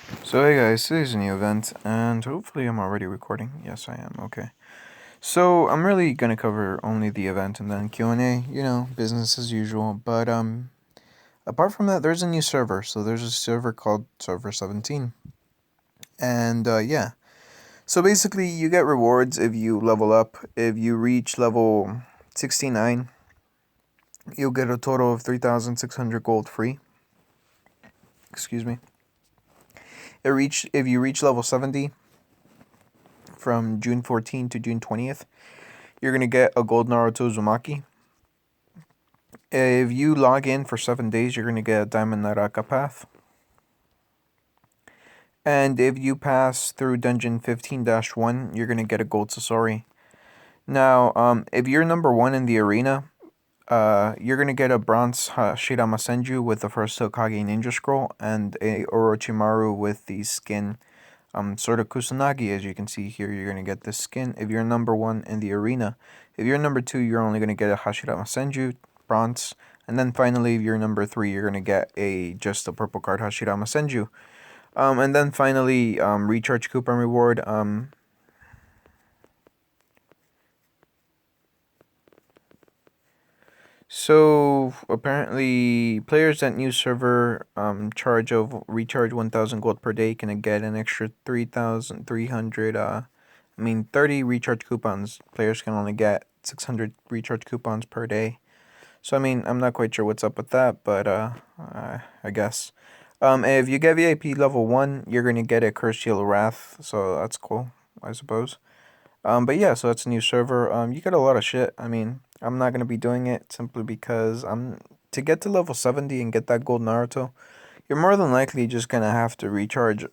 So hey guys, today's a new event, and hopefully I'm already recording. Yes, I am. Okay. So I'm really gonna cover only the event and then Q&A. Business as usual. But apart from that, there's a new server. So there's a server called Server 17, and yeah. So basically, you get rewards if you level up. If you reach level 69, you'll get a total of 3,600 gold free. Excuse me. If you reach level 70 from June 14th to June 20th. You're going to get a gold Naruto Uzumaki. If you log in for 7 days, you're going to get a diamond Naraka path. And if you pass through dungeon 15-1, you're going to get a gold Sasori. Now, if you're number 1 in the arena, you're going to get a bronze Hashirama Senju with the first Hokage Ninja Scroll and a Orochimaru with the skin Sword of Kusanagi. As you can see here, you're going to get this skin if you're number 1 in the arena. If you're number 2, you're only going to get a Hashirama Senju, bronze. And then finally, if you're number 3, you're going to get just a purple card Hashirama Senju. And then finally, recharge coupon reward. So apparently, players at new server recharge 1,000 gold per day can get an extra 3,300. 30 recharge coupons. Players can only get 600 recharge coupons per day. So I'm not quite sure what's up with that, but I guess. If you get VIP level 1, you're gonna get a Cursed Yellow Wrath, so that's cool, I suppose. But yeah, so it's a new server. You get a lot of shit. I'm not gonna be doing it simply because to get to level 70 and get that gold Naruto, you're more than likely just gonna have to recharge.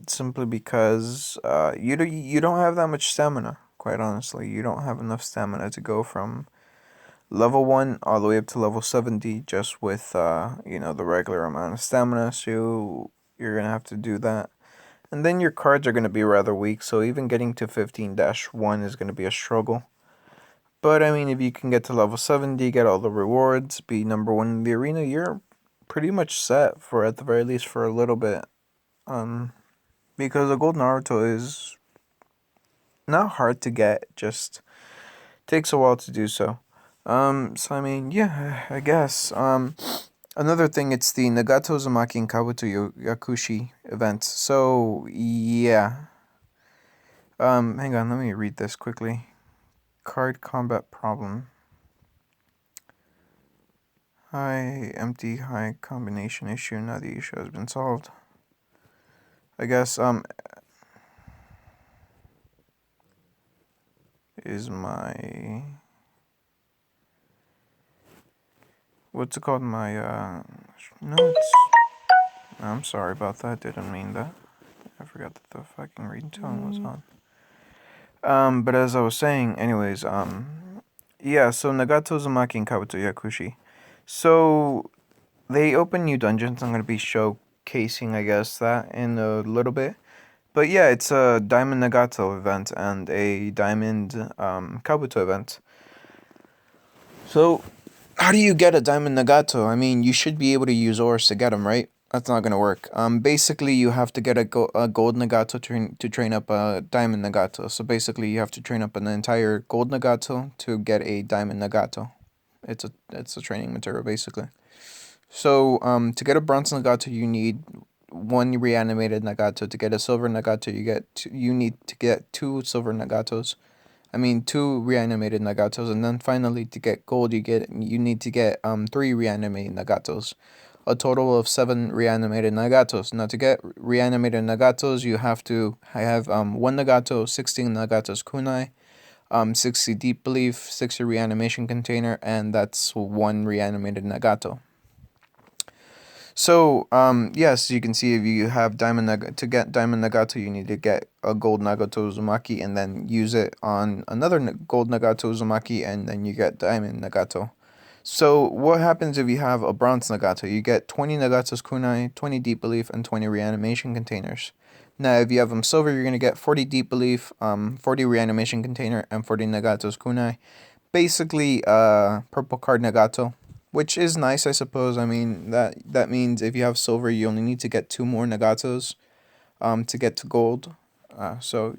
Simply because you don't have that much stamina. Quite honestly, you don't have enough stamina to go from level 1 all the way up to level 70 just with the regular amount of stamina. So you're gonna have to do that. And then your cards are going to be rather weak, so even getting to 15-1 is going to be a struggle. But if you can get to level 70, get all the rewards, be number 1 in the arena, you're pretty much set for, at the very least, for a little bit. Because a gold Naruto is not hard to get, just takes a while to do so. Yeah, I guess. Another thing, it's the Nagato Uzumaki and Kabuto Yakushi event. So, yeah. Hang on, let me read this quickly. Card combat problem. High combination issue. Now the issue has been solved. I guess, is my... What's it called? My, notes. I'm sorry about that. Didn't mean that. I forgot that the fucking ringtone was on. But as I was saying, anyways, yeah, so Nagato Uzumaki and Kabuto Yakushi. So, they open new dungeons. I'm going to be showcasing, I guess, that in a little bit. But yeah, it's a Diamond Nagato event and a Diamond Kabuto event. So, how do you get a Diamond Nagato? You should be able to use ores to get them, right? That's not gonna work. Basically, you have to get a gold Nagato to train up a Diamond Nagato. So basically, you have to train up an entire gold Nagato to get a Diamond Nagato. It's a training material, basically. So, to get a bronze Nagato, you need 1 reanimated Nagato. To get a silver Nagato, you need to get 2 silver Nagatos. 2 reanimated Nagatos, and then finally to get gold, you need to get 3 reanimated Nagatos. A total of 7 reanimated Nagatos. Now to get reanimated Nagatos, you have to have 1 Nagato, 16 Nagatos kunai, 60 deep belief, 60 reanimation container, and that's 1 reanimated Nagato. So, yes, you can see if you have to get Diamond Nagato, you need to get a gold Nagato Uzumaki and then use it on another gold Nagato Uzumaki, and then you get Diamond Nagato. So, what happens if you have a bronze Nagato? You get 20 Nagatos Kunai, 20 Deep Belief, and 20 Reanimation Containers. Now, if you have them silver, you're going to get 40 Deep Belief, 40 Reanimation Container, and 40 Nagatos Kunai. Basically, purple card Nagato, which is nice, I suppose. That means if you have silver, you only need to get 2 more Nagatos. to get to gold. So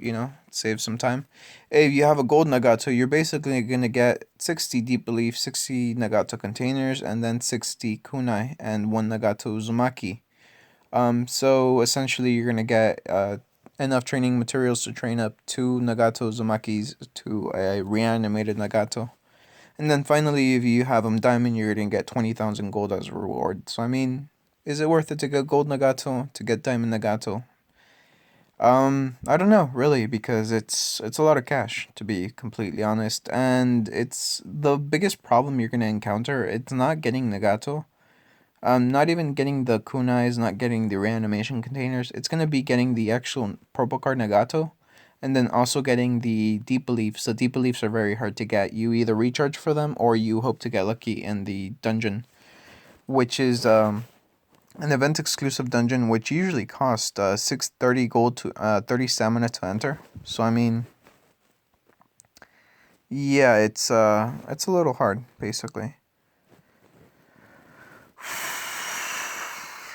save some time. If you have a gold Nagato, you're basically gonna get 60 deep belief, 60 Nagato containers, and then 60 kunai and one Nagato Uzumaki. So essentially, you're gonna get enough training materials to train up two Nagato Uzumakis to a reanimated Nagato. And then finally, if you have them diamond, you're gonna get 20,000 gold as a reward. So I mean, is it worth it to get gold Nagato to get diamond Nagato? I don't know really because it's a lot of cash to be completely honest, and it's the biggest problem you're gonna encounter. It's not getting Nagato. Not even getting the kunais, not getting the reanimation containers. It's gonna be getting the actual purple card Nagato, and then also getting the deep beliefs. The deep beliefs are very hard to get. You either recharge for them or you hope to get lucky in the dungeon, which is an event exclusive dungeon, which usually costs 630 gold to 30 stamina to enter. So I mean, yeah, it's a little hard basically.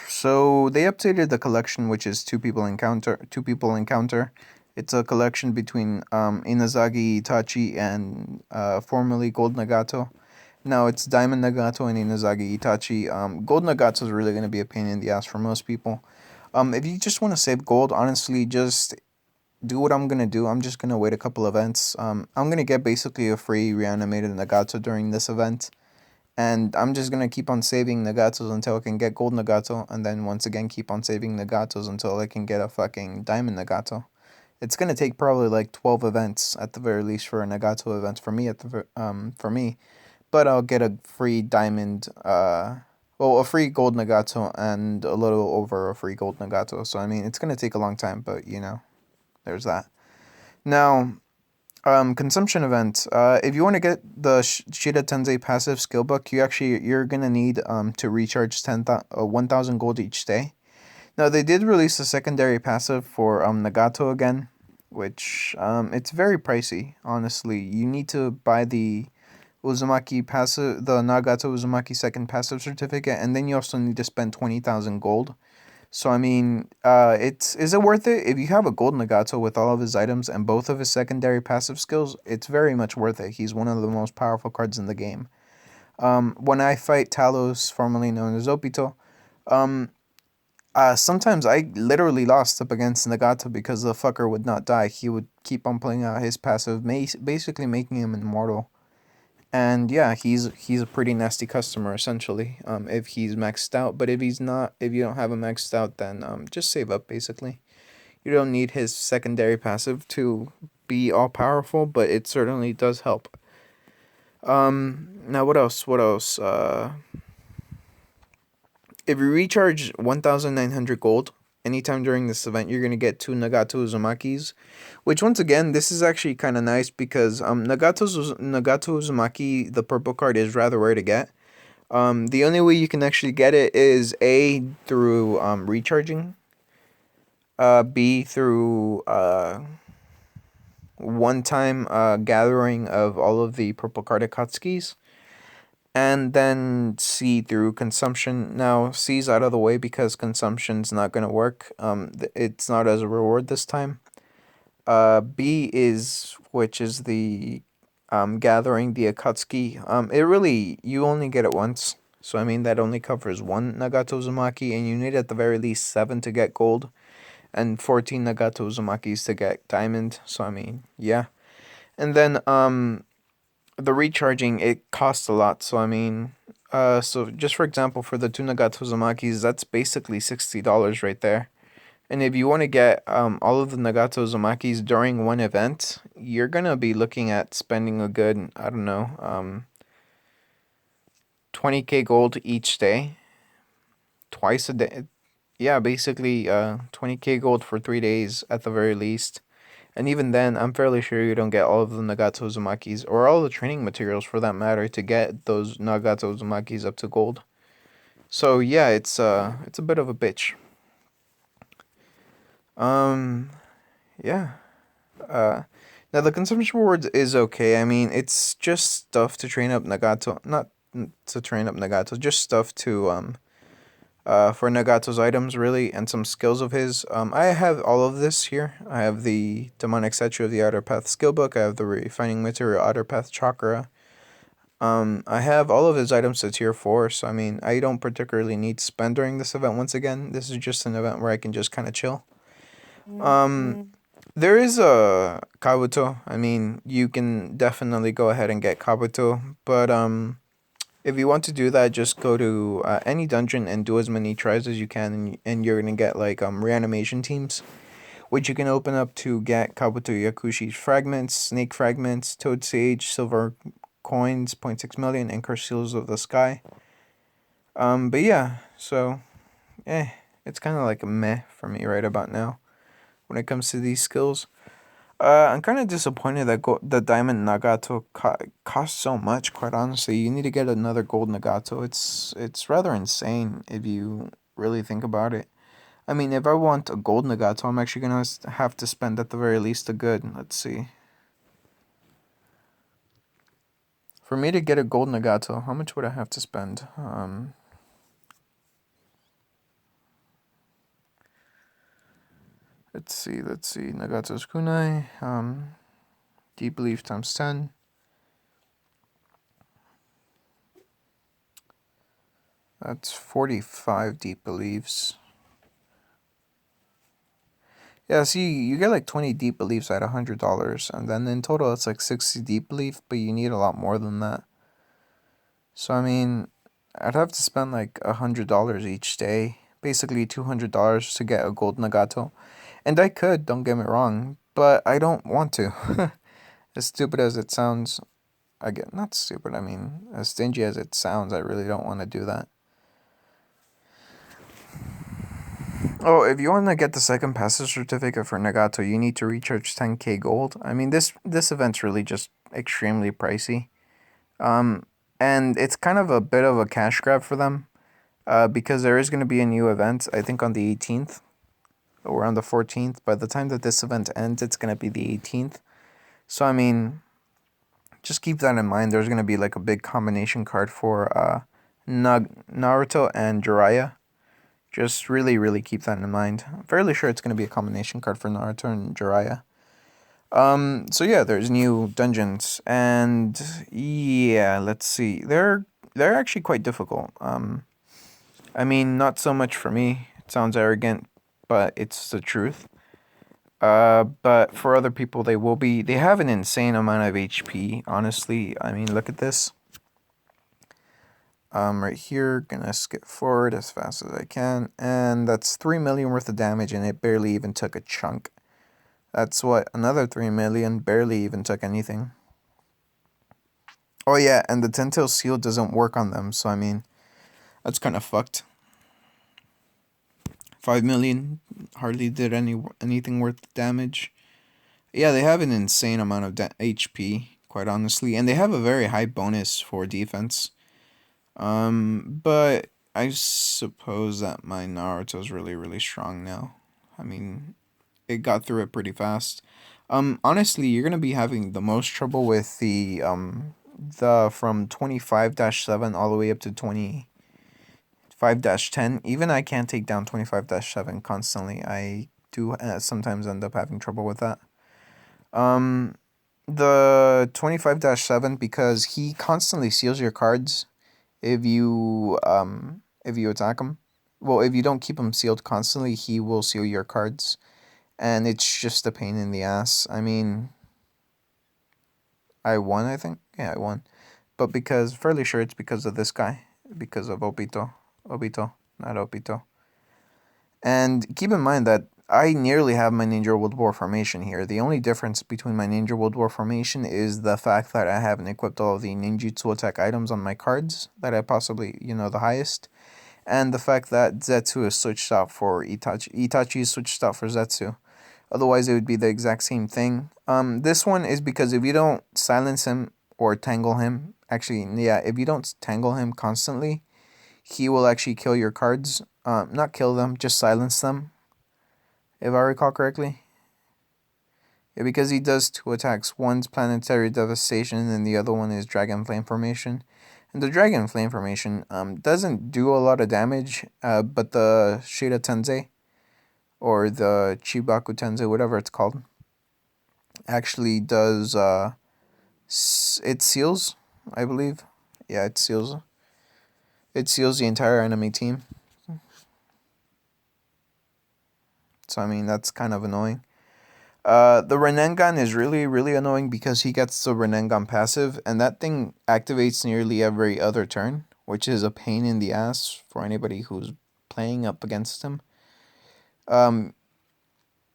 So they updated the collection, which is two people encounter. Two people encounter. It's a collection between Inazagi Itachi and formerly Gold Nagato. Now it's Diamond Nagato and Inazagi Itachi. Gold Nagato is really gonna be a pain in the ass for most people. If you just want to save gold, honestly, just do what I'm gonna do. I'm just gonna wait a couple events. I'm gonna get basically a free reanimated Nagato during this event. And I'm just gonna keep on saving Nagatos until I can get gold Nagato, and then once again keep on saving Nagatos until I can get a fucking diamond Nagato. It's gonna take probably like 12 events at the very least for a Nagato event for me for me, but I'll get a free diamond a free gold Nagato and a little over a free gold Nagato. So I mean, it's gonna take a long time, but there's that. Now, consumption event. If you want to get the Shida Tensei passive skill book, you're gonna need to recharge 1,000 gold each day. Now they did release a secondary passive for Nagato again, which it's very pricey. Honestly, you need to buy the Uzumaki passive, the Nagato Uzumaki second passive certificate, and then you also need to spend 20,000 gold. So I mean, is it worth it? If you have a gold Nagato with all of his items and both of his secondary passive skills, it's very much worth it. He's one of the most powerful cards in the game. When I fight Talos, formerly known as Obito, um, sometimes I literally lost up against Nagato because the fucker would not die. He would keep on playing out his passive, basically making him immortal. And yeah, he's a pretty nasty customer essentially. If he's maxed out, but if he's not, if you don't have him maxed out, then just save up basically. You don't need his secondary passive to be all powerful, but it certainly does help. Now what else? What else? If you recharge 1,900 gold anytime during this event, you're gonna get two Nagato Uzumakis, which once again, this is actually kind of nice because Nagato Uzumaki, the purple card, is rather rare to get. The only way you can actually get it is A, through recharging, B, through one time gathering of all of the purple card Akatsuki's, and then C, through consumption. Now C's out of the way because consumption's not gonna work. It's not as a reward this time. B is, which is the gathering the Akatsuki. It really, you only get it once. So I mean that only covers one Nagato Uzumaki, and you need at the very least 7 to get gold, and 14 Nagato Uzumakis to get diamond. So I mean, yeah. And then the recharging, it costs a lot. So I mean, so just for example, for the two Nagato Uzumakis, that's basically $60 right there. And if you want to get all of the Nagato Uzumakis during one event, you're gonna be looking at spending a good, I don't know, 20k gold each day, twice a day. Yeah, basically 20k gold for 3 days at the very least. And even then, I'm fairly sure you don't get all of the Nagato Uzumakis or all the training materials for that matter to get those Nagato Uzumakis up to gold. So yeah, it's a bit of a bitch. Um, yeah. Uh, Now the consumption rewards is okay. I mean, it's just stuff to train up Nagato, not to train up Nagato, just stuff to for Nagato's items, really, and some skills of his. I have all of this here. I have the Demonic Statue of the Outer Path skill book. I have the Refining Material Outer Path chakra. I have all of his items to tier 4, so I mean, I don't particularly need to spend during this event once again. This is just an event where I can just kind of chill. There is a Kabuto. I mean, you can definitely go ahead and get Kabuto, but if you want to do that, just go to any dungeon and do as many tries as you can, and you're gonna get like reanimation teams, which you can open up to get Kabuto Yakushi's fragments, snake fragments, toad sage, silver coins, zero point 0.6 million, and cursed seals of the sky. But yeah, so it's kind of like a meh for me right about now when it comes to these skills. I'm kind of disappointed that the Diamond Nagato costs so much. Quite honestly, you need to get another Gold Nagato. It's rather insane if you really think about it. I mean, if I want a Gold Nagato, I'm actually gonna have to spend at the very least a good. Let's see. For me to get a Gold Nagato, how much would I have to spend? Let's see. Nagato's kunai. Deep belief times 10. That's 45 deep beliefs. Yeah, see, you get like 20 deep beliefs at $100, and then in total it's like 60 deep belief, but you need a lot more than that. So I mean, I'd have to spend like $100 each day, basically $200 to get a gold Nagato, and I could, don't get me wrong, but I don't want to. As stupid as it sounds, I get not stupid. I mean, as stingy as it sounds, I really don't want to do that. Oh, if you want to get the second passage certificate for Nagato, you need to recharge 10k gold. I mean, this event's really just extremely pricey. And it's kind of a bit of a cash grab for them, because there is going to be a new event, I think on the 18th or on the 14th. By the time that this event ends, it's going to be the 18th. So, I mean, just keep that in mind. There's going to be like a big combination card for Naruto and Jiraiya. Just really, really keep that in mind. I'm fairly sure it's going to be a combination card for Naruto and Jiraiya. So yeah, there's new dungeons, and yeah, let's see. They're actually quite difficult. I mean, not so much for me. It sounds arrogant, but it's the truth. But for other people, they will be. They have an insane amount of HP. Honestly, I mean, look at this. Right here, gonna skip forward as fast as I can, and that's 3 million worth of damage, and it barely even took a chunk. That's what, another 3 million, barely even took anything. Oh yeah, and the Telltale Seal doesn't work on them, so I mean, that's kind of fucked. 5 million, hardly did anything worth damage. Yeah, they have an insane amount of HP, quite honestly, and they have a very high bonus for defense. But I suppose that my Naruto's really, really strong now. I mean, it got through it pretty fast. Honestly, you're gonna be having the most trouble with the from 25-7 all the way up to 25-10. Even I can't take down 25-7 constantly. I do sometimes end up having trouble with that. The 25-7, because he constantly seals your cards if you attack him. Well, if you don't keep him sealed constantly, he will seal your cards, and it's just a pain in the ass. I mean, I won, I think. Yeah, I won. But because, fairly sure it's because of this guy. Because of Obito. Obito, not Obito. And keep in mind that I nearly have my Ninja World War formation here. The only difference between my Ninja World War formation is the fact that I haven't equipped all of the ninjutsu attack items on my cards that I possibly, the highest. And the fact that Zetsu is switched out for Itachi. Itachi is switched out for Zetsu. Otherwise, it would be the exact same thing. This one is because if you don't silence him or tangle him, actually, yeah, if you don't tangle him constantly, he will actually kill your cards. Not kill them, just silence them, if I recall correctly. Yeah, because he does two attacks. One's Planetary Devastation and the other one is Dragon Flame Formation. And the Dragon Flame formation doesn't do a lot of damage, but the Shida Tensei, or the Chibaku Tensei, whatever it's called, actually does, it seals, I believe. Yeah, it seals. It seals the entire enemy team. So, I mean, that's kind of annoying. The Renengan is really, really annoying because he gets the Renengan passive, and that thing activates nearly every other turn, which is a pain in the ass for anybody who's playing up against him. Um,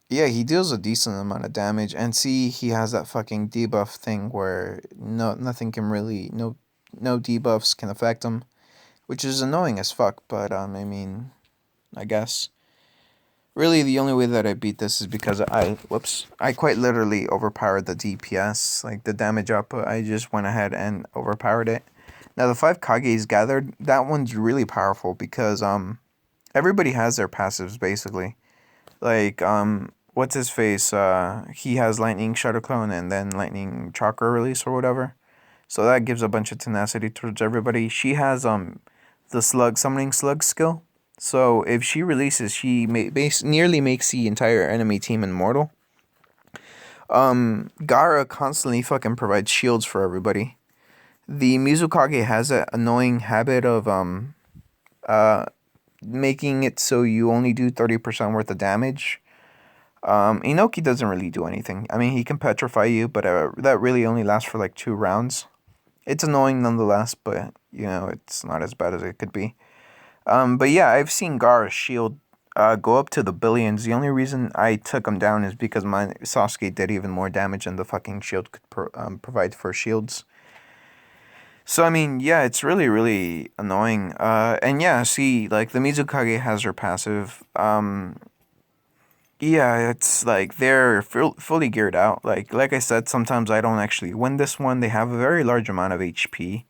yeah, he deals a decent amount of damage, and see, he has that fucking debuff thing where nothing can really, no debuffs can affect him, which is annoying as fuck. But I mean, I guess. Really, the only way that I beat this is because I quite literally overpowered the DPS, like the damage output. I just went ahead and overpowered it. Now the 5 Kages gathered, that one's really powerful because everybody has their passives basically. Like what's his face? He has Lightning Shadow Clone and then Lightning Chakra Release or whatever. So that gives a bunch of tenacity towards everybody. She has the slug summoning slug skill. So if she releases, she nearly makes the entire enemy team immortal. Gara constantly fucking provides shields for everybody. The Mizukage has an annoying habit of uh making it so you only do 30% worth of damage. Inoki doesn't really do anything. I mean, he can petrify you, but that really only lasts for like 2 rounds. It's annoying nonetheless, but you know, it's not as bad as it could be. But yeah, I've seen Gara's shield go up to the billions. The only reason I took him down is because my Sasuke did even more damage than the fucking shield could provide for shields. So I mean, yeah, it's really, really annoying. And yeah, see, like the Mizukage has her passive. Yeah, it's like they're fully geared out. Like I said, sometimes I don't actually win this one. They have a very large amount of HP.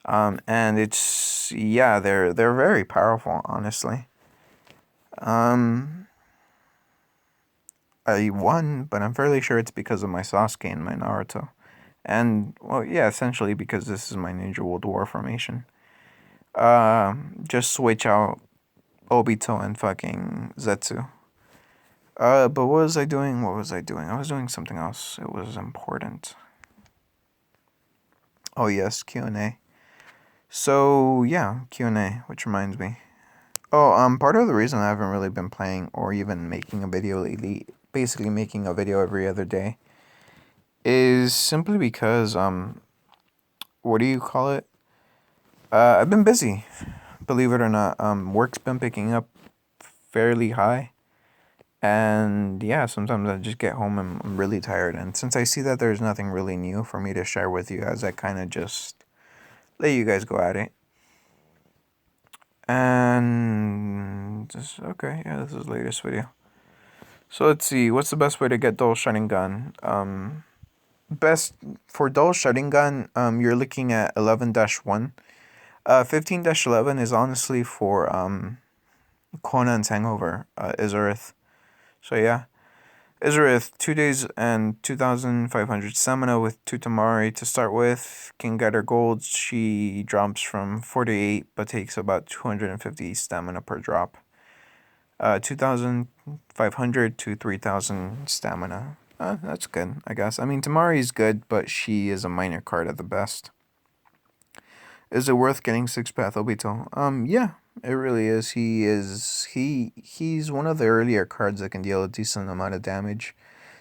And it's, yeah, they're very powerful, honestly. Um, I won, but I'm fairly sure it's because of my Sasuke and my Naruto. And, well, yeah, essentially because this is my Ninja World War formation. Just switch out Obito and fucking Zetsu. But what was I doing? What was I doing? I was doing something else. It was important. Oh, yes, Q&A. So, yeah, Q&A, which reminds me. Oh, part of the reason I haven't really been playing or even making a video lately, basically making a video every other day, is simply because, what do you call it? I've been busy, believe it or not. Work's been picking up fairly high. And yeah, sometimes I just get home and I'm really tired. And since I see that there's nothing really new for me to share with you guys, I kind of just let you guys go at it. And just, okay, yeah, this is the latest video. So let's see, what's the best way to get dual Sharingan? Best for dual Sharingan, you're looking at 11-1. 15-11 is honestly for Conan's Hangover, Izarith. So yeah, Izarith, 2 days and 2,500 stamina with 2 Tamari to start with. Can get her gold. She drops from 48 but takes about 250 stamina per drop. 2,500 to 3,000 stamina. That's good, I guess. I mean, Tamari's good, but she is a minor card at the best. Is it worth getting 6-path Obito? Yeah, it really is. He's one of the earlier cards that can deal a decent amount of damage,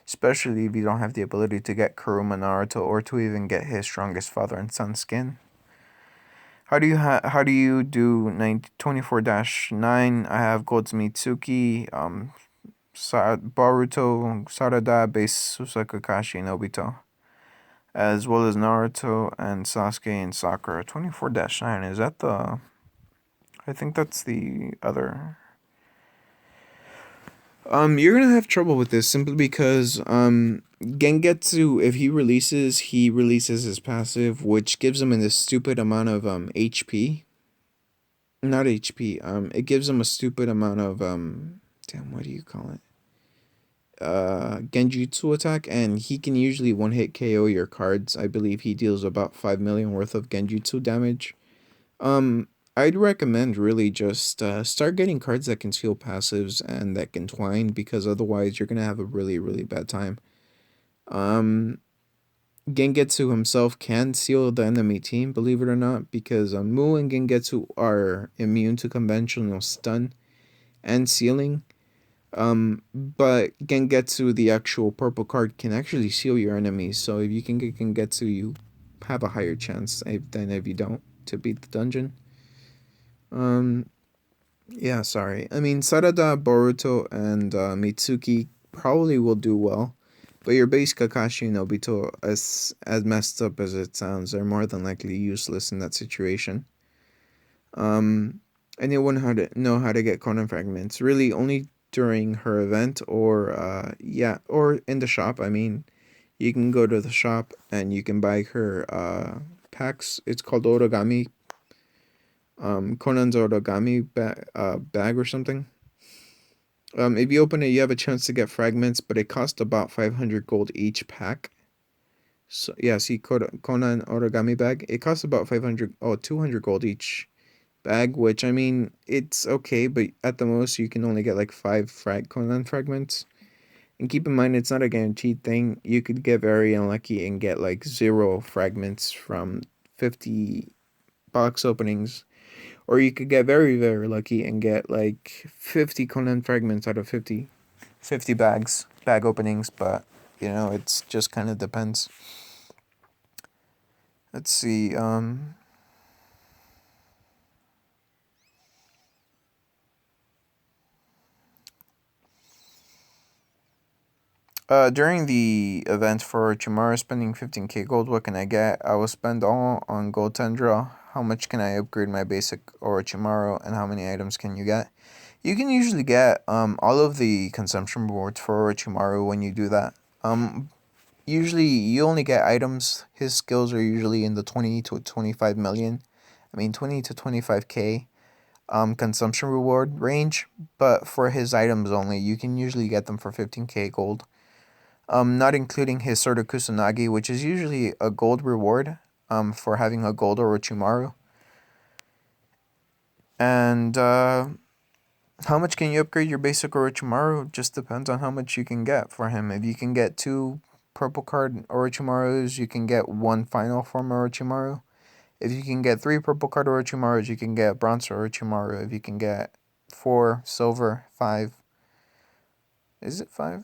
especially if you don't have the ability to get Kuruma Naruto or to even get his strongest father and son skin. How do you do 24-9? I have Gold's Mitsuki, Boruto, Sarada, base Susaka Kakashi, and Obito, as well as Naruto and Sasuke and Sakura. 24-9, is that the... I think that's the other... You're gonna have trouble with this simply because, Gengetsu, if he releases his passive, which gives him a stupid amount of, HP. Not HP, it gives him a stupid amount of, damn, what do you call it? Genjutsu attack, and he can usually one-hit KO your cards. I believe he deals about 5 million worth of Genjutsu damage. I'd recommend really just start getting cards that can seal passives and that can twine, because otherwise you're gonna have a really, really bad time. Um, Gengetsu himself can seal the enemy team, believe it or not, because Mu and Gengetsu are immune to conventional stun and sealing. But Gengetsu, the actual purple card, can actually seal your enemies. So if you can get Gengetsu, you have a higher chance than if you don't to beat the dungeon. Um, yeah, sorry. I mean, Sarada, Boruto, and Mitsuki probably will do well, but your base Kakashi and Obito, as messed up as it sounds, are more than likely useless in that situation. Um, Anyone how to know how to get Conan fragments? Really, only during her event, or or in the shop. I mean, you can go to the shop and you can buy her packs. It's called Origami, Conan's Origami bag or something. If you open it, you have a chance to get fragments, but it costs about 500 gold each pack. So yeah, see Conan Origami bag. It costs about 200 gold each bag, which I mean, it's okay, but at the most you can only get like 5 Conan fragments. And keep in mind, it's not a guaranteed thing. You could get very unlucky and get like 0 fragments from 50 box openings, or you could get very, very lucky and get like 50 Conan fragments out of 50 bag openings, but it's just kind of depends. Let's see. During the event for tomorrow, spending 15k gold, what can I get? I will spend all on gold tundra. How much can I upgrade my basic Orochimaru, and how many items can you get? You can usually get all of the consumption rewards for Orochimaru when you do that. Usually you only get items. His skills are usually in the 20 to 25 million. I mean 20 to 25k consumption reward range, but for his items only, you can usually get them for 15k gold. Not including his Sword of Kusanagi, which is usually a gold reward for having a gold Orochimaru. And how much can you upgrade your basic Orochimaru? Just depends on how much you can get for him. If you can get 2 purple card Orochimarus, you can get 1 final form Orochimaru. If you can get 3 purple card Orochimarus, you can get bronze Orochimaru. If you can get 4 silver, 5. Is it 5?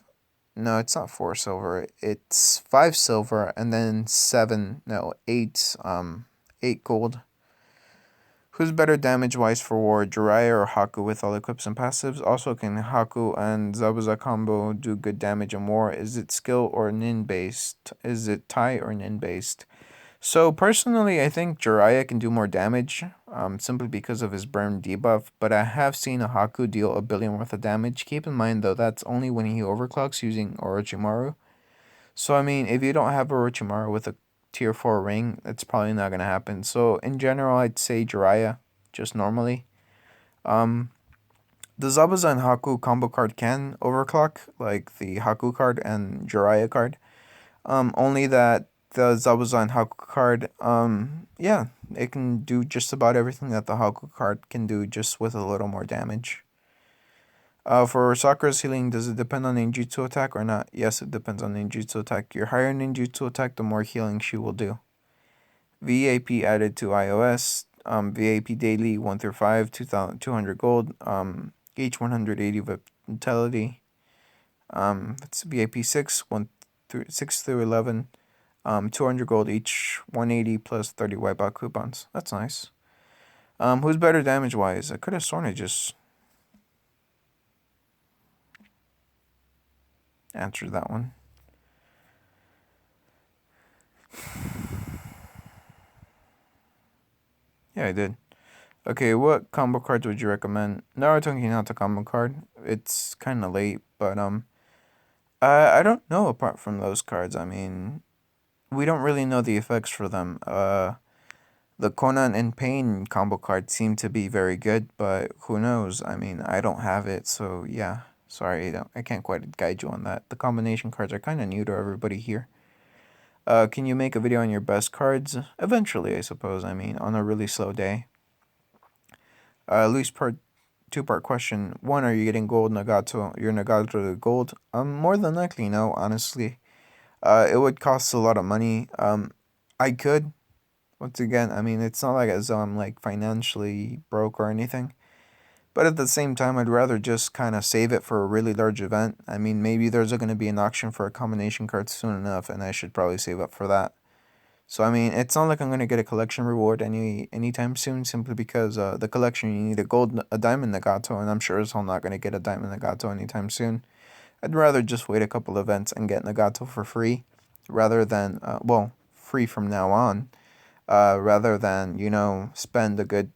No, it's not 4 silver. It's 5 silver and then 7. No, 8 gold. Who's better damage-wise for war, Jiraiya or Haku with all equips and passives? Also, can Haku and Zabuza combo do good damage in war? Is it skill or nin-based? Is it Tai or nin-based? So, personally, I think Jiraiya can do more damage, simply because of his burn debuff, but I have seen a Haku deal 1 billion worth of damage. Keep in mind, though, that's only when he overclocks using Orochimaru. So, I mean, if you don't have Orochimaru with a tier 4 ring, it's probably not going to happen. So, in general, I'd say Jiraiya, just normally. Um, the Zabuza and Haku combo card can overclock, like the Haku card and Jiraiya card. Only that the Zabuza and Haku card, yeah, it can do just about everything that the Haku card can do, just with a little more damage. For Sakura's healing, does it depend on ninjutsu attack or not? Yes, it depends on ninjutsu attack. Your higher ninjutsu attack, the more healing she will do. VAP added to iOS. VAP daily 1 through 5, 2,200 gold. Each 180 vitality. It's VAP 6 through 11. 200 gold each, 180 plus 30 wipeout coupons. That's nice. Who's better damage wise? I could have sworn I just answered that one. Yeah, I did. Okay, what combo cards would you recommend? Naruto and Hinata combo card. It's kind of late, but I don't know apart from those cards. I mean, we don't really know the effects for them. The Conan and Pain combo cards seem to be very good, but who knows? I mean, I don't have it, so yeah. Sorry, I can't quite guide you on that. The combination cards are kind of new to everybody here. Can you make a video on your best cards? Eventually, I suppose. I mean, on a really slow day. At least two-part question. One, are you getting gold Nagato? Your Nagato to gold? More than likely, no. Honestly, it would cost a lot of money. I could. Once again, I mean, it's not like as though I'm like financially broke or anything. But at the same time, I'd rather just kind of save it for a really large event. I mean, maybe there's going to be an auction for a combination card soon enough, and I should probably save up for that. So I mean, it's not like I'm gonna get a collection reward anytime soon, simply because the collection you need a diamond Nagato, and I'm sure as hell not gonna get a diamond Nagato anytime soon. I'd rather just wait a couple events and get Nagato for free, rather than free from now on, rather than spend a good,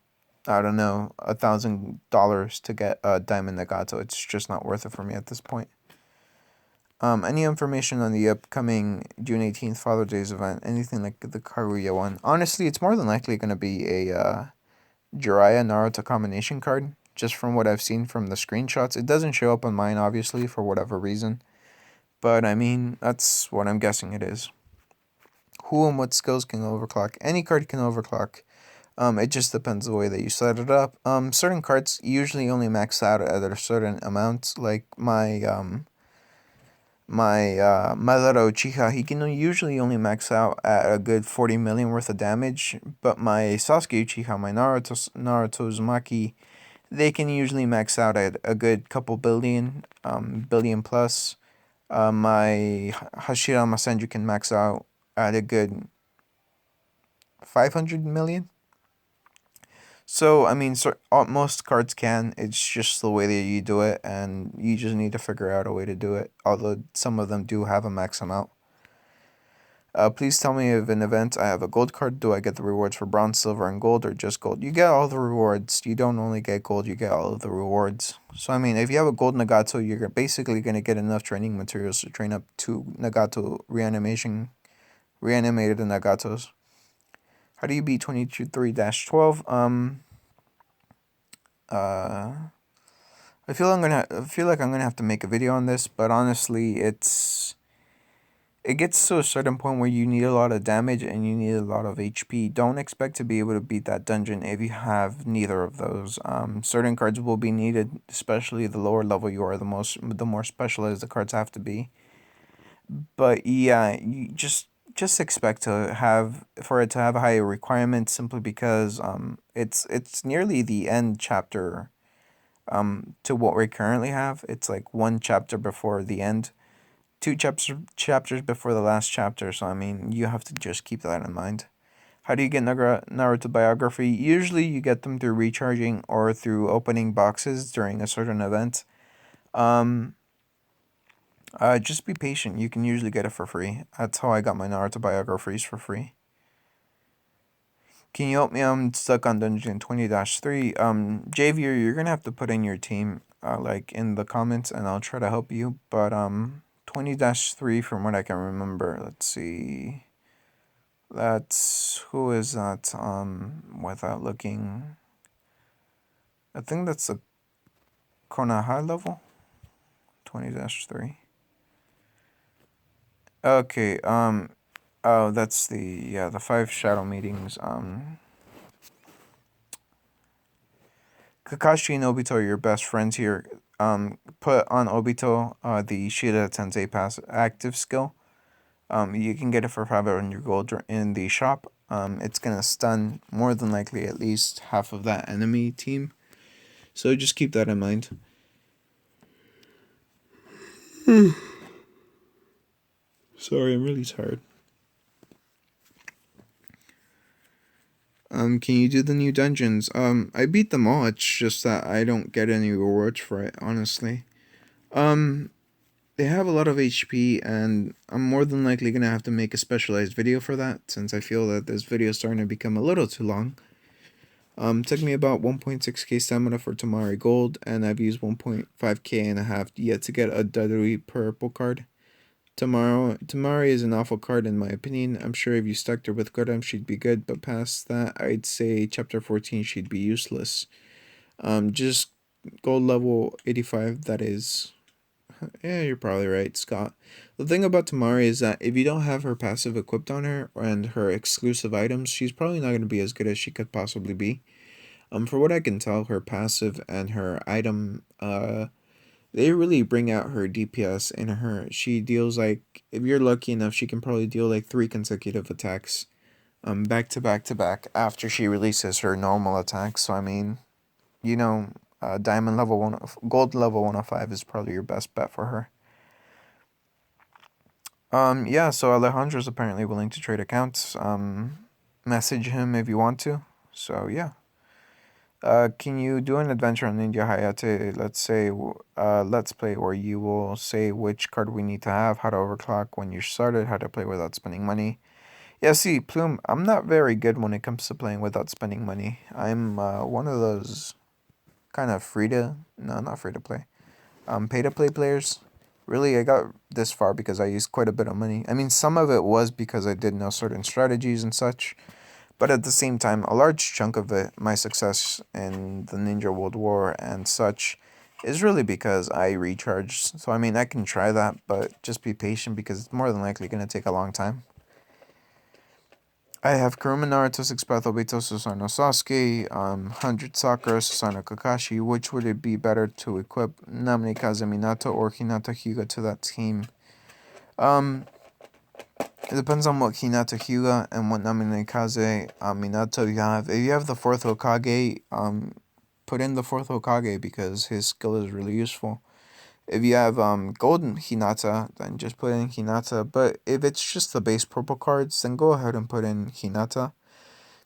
I don't know, $1,000 to get a diamond Nagato. It's just not worth it for me at this point. Any information on the upcoming June 18th Father's Day's event? Anything like the Kaguya one? Honestly, it's more than likely going to be a Jiraiya Naruto combination card, just from what I've seen from the screenshots. It doesn't show up on mine, obviously, for whatever reason. But I mean, that's what I'm guessing it is. Who and what skills can overclock? Any card can overclock. It just depends the way that you set it up. Certain cards usually only max out at a certain amount, like my Madara Uchiha, he can usually only max out at a good 40 million worth of damage, but my Sasuke Uchiha, my Naruto Uzumaki, they can usually max out at a good couple billion, billion plus. My Hashira Masenju can max out at a good 500 million. So, I mean, most cards can. It's just the way that you do it, and you just need to figure out a way to do it. Although some of them do have a max amount. Please tell me if an event I have a gold card. Do I get the rewards for bronze, silver, and gold, or just gold? You get all the rewards. You don't only get gold, you get all of the rewards. So, I mean, if you have a gold Nagato, you're basically going to get enough training materials to train up 2 Nagato reanimated Nagatos. How do you beat 23-12? Uh, I feel like I'm gonna have to make a video on this, but honestly, it gets to a certain point where you need a lot of damage and you need a lot of HP. Don't expect to be able to beat that dungeon if you have neither of those. Certain cards will be needed, especially the lower level you are, the more specialized the cards have to be. But yeah, you just expect to have for it to have higher requirements simply because it's nearly the end chapter to what we currently have. It's like one chapter before the end, two chapters before the last chapter. So I mean, you have to just keep that in mind. How do you get Naruto biography? Usually, you get them through recharging or through opening boxes during a certain event. Um, just be patient. You can usually get it for free. That's how I got my Naruto biographies for free. Can you help me? I'm stuck on Dungeon 20-3. Javier, you're gonna have to put in your team, like in the comments, and I'll try to help you. But 20-3, from what I can remember, let's see. Who is that? Without looking, I think that's the Konoha level. 20-3. Okay. Oh, that's the 5 shadow meetings. Kakashi and Obito are your best friends here. Put on Obito the Shida Tensei Pass active skill. You can get it for 500 gold in the shop. It's gonna stun more than likely at least half of that enemy team. So just keep that in mind. Sorry, I'm really tired. Can you do the new dungeons? I beat them all. It's just that I don't get any rewards for it, honestly. Um, they have a lot of HP, and I'm more than likely gonna have to make a specialized video for that, since I feel that this video is starting to become a little too long. Took me about 1.6k stamina for Tamari Gold, and I've used 1.5k and a half yet to get a Dudley purple card. Tamari is an awful card in my opinion. I'm sure if you stuck her with Gundam she'd be good, but past that I'd say chapter 14 she'd be useless. Just gold level 85, that is. Yeah, you're probably right, Scott. The thing about Tamari is that if you don't have her passive equipped on her and her exclusive items, she's probably not going to be as good as she could possibly be. For what I can tell, her passive and her item, they really bring out her DPS in her. She deals like, if you're lucky enough, she can probably deal like 3 consecutive attacks, back to back to back after she releases her normal attacks. So I mean, you know, diamond level one, gold level 105 is probably your best bet for her. Yeah, so Alejandro's apparently willing to trade accounts. Message him if you want to. So yeah. Can you do an adventure on Ninja Hayate? Let's say, let's play where you will say which card we need to have, how to overclock when you started, how to play without spending money. Yeah, see, Plume, I'm not very good when it comes to playing without spending money. I'm one of those kind of no, not free to play, pay to play players. Really, I got this far because I used quite a bit of money. I mean, some of it was because I did know certain strategies and such, but at the same time, a large chunk of it, my success in the Ninja World War and such, is really because I recharged. So I mean, I can try that, but just be patient because it's more than likely going to take a long time. I have Kuruma Naruto, 6 Path Obito, Susanoo Sasuke, 100 Sakura, Susanoo Kakashi. Which would it be better to equip Namikaze Minato or Hinata Hyuga to that team? It depends on what Hinata Hyuga and what Namikaze Minato you have. If you have the 4th Hokage, put in the 4th Hokage because his skill is really useful. If you have golden Hinata, then just put in Hinata. But if it's just the base purple cards, then go ahead and put in Hinata.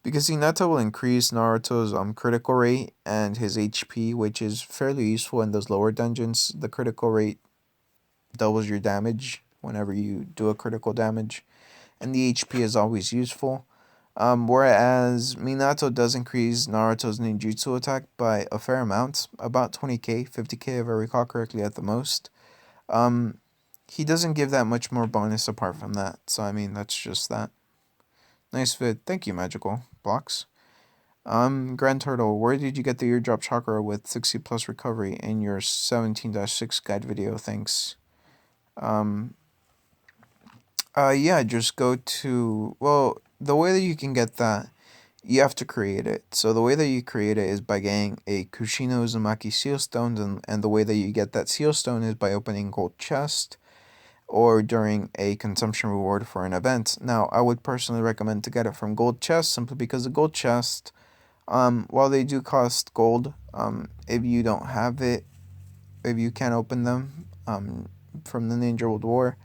Because Hinata will increase Naruto's critical rate and his HP, which is fairly useful in those lower dungeons. The critical rate doubles your damage whenever you do a critical damage, and the HP is always useful. Whereas Minato does increase Naruto's ninjutsu attack by a fair amount, about 20k, 50k if I recall correctly at the most. Um, he doesn't give that much more bonus apart from that, so I mean, that's just that. Nice vid, thank you, Magical Blocks. Grand Turtle, where did you get the eardrop chakra with 60 plus recovery in your 17-6 guide video? Thanks. Um, yeah, just go to, well, the way that you can get that, you have to create it. So the way that you create it is by getting a Kushino Uzumaki seal stone, and the way that you get that seal stone is by opening gold chest or during a consumption reward for an event. Now, I would personally recommend to get it from gold chest simply because the gold chest, while they do cost gold, if you don't have it, if you can't open them, from the Ninja World War,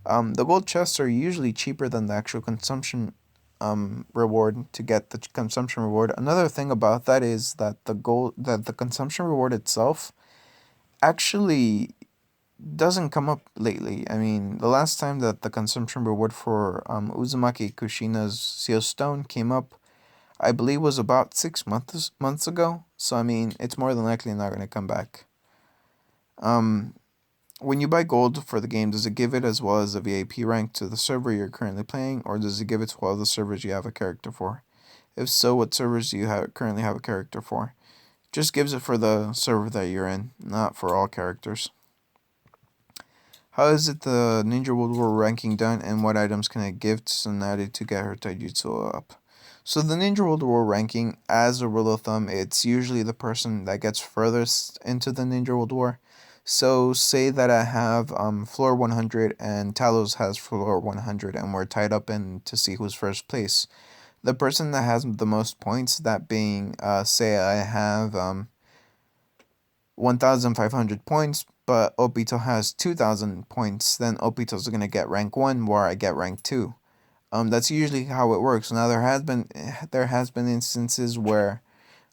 the gold chests are usually cheaper than the actual consumption reward to get the consumption reward. Another thing about that is that the consumption reward itself actually doesn't come up lately. I mean, the last time that the consumption reward for Uzumaki Kushina's Seal Stone came up, I believe was about 6 months ago. So I mean, it's more than likely not going to come back. When you buy gold for the game, does it give it as well as a VIP rank to the server you're currently playing, or does it give it to all the servers you have a character for? If so, what servers do you currently have a character for? Just gives it for the server that you're in, not for all characters. How is it the Ninja World War ranking done, and what items can it give to Tsunade to get her taijutsu up? So the Ninja World War ranking, as a rule of thumb, it's usually the person that gets furthest into the Ninja World War. So say that I have floor 100 and Talos has floor 100 and we're tied up in to see who's first place. The person that has the most points, that being, say I have 1,500 points, but Obito has 2,000 points, then Obito's gonna get rank 1 where I get rank 2. That's usually how it works. Now there has been instances where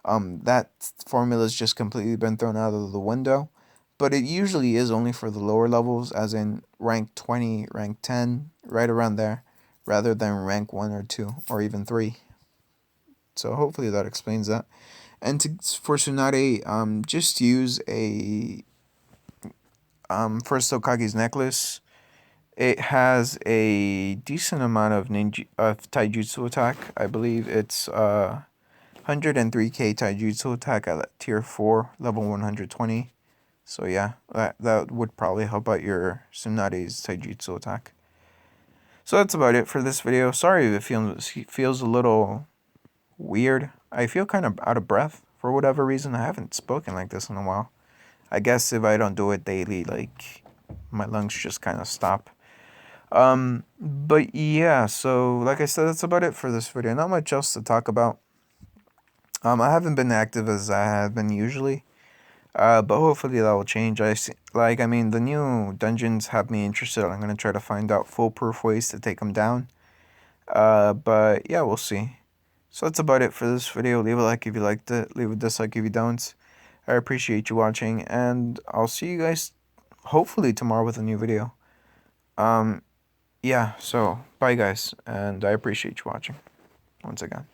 that formula's just completely been thrown out of the window, but it usually is only for the lower levels, as in rank 20, rank 10, right around there, rather than rank 1 or 2 or even 3. So hopefully that explains that. And for Tsunade, just use a First Hokage's necklace. It has a decent amount of taijutsu attack. I believe it's 103k taijutsu attack at tier 4, level 120. So yeah, that would probably help out your Tsunade's taijutsu attack. So that's about it for this video. Sorry if it feels a little weird. I feel kind of out of breath for whatever reason. I haven't spoken like this in a while. I guess if I don't do it daily, like my lungs just kind of stop. But yeah, so like I said, that's about it for this video. Not much else to talk about. I haven't been active as I have been usually. But hopefully that will change. I mean, the new dungeons have me interested. I'm gonna try to find out foolproof ways to take them down. But yeah, we'll see. So that's about it for this video. Leave a like if you liked it. Leave a dislike if you don't. I appreciate you watching, and I'll see you guys hopefully tomorrow with a new video. Yeah, so bye guys, and I appreciate you watching once again.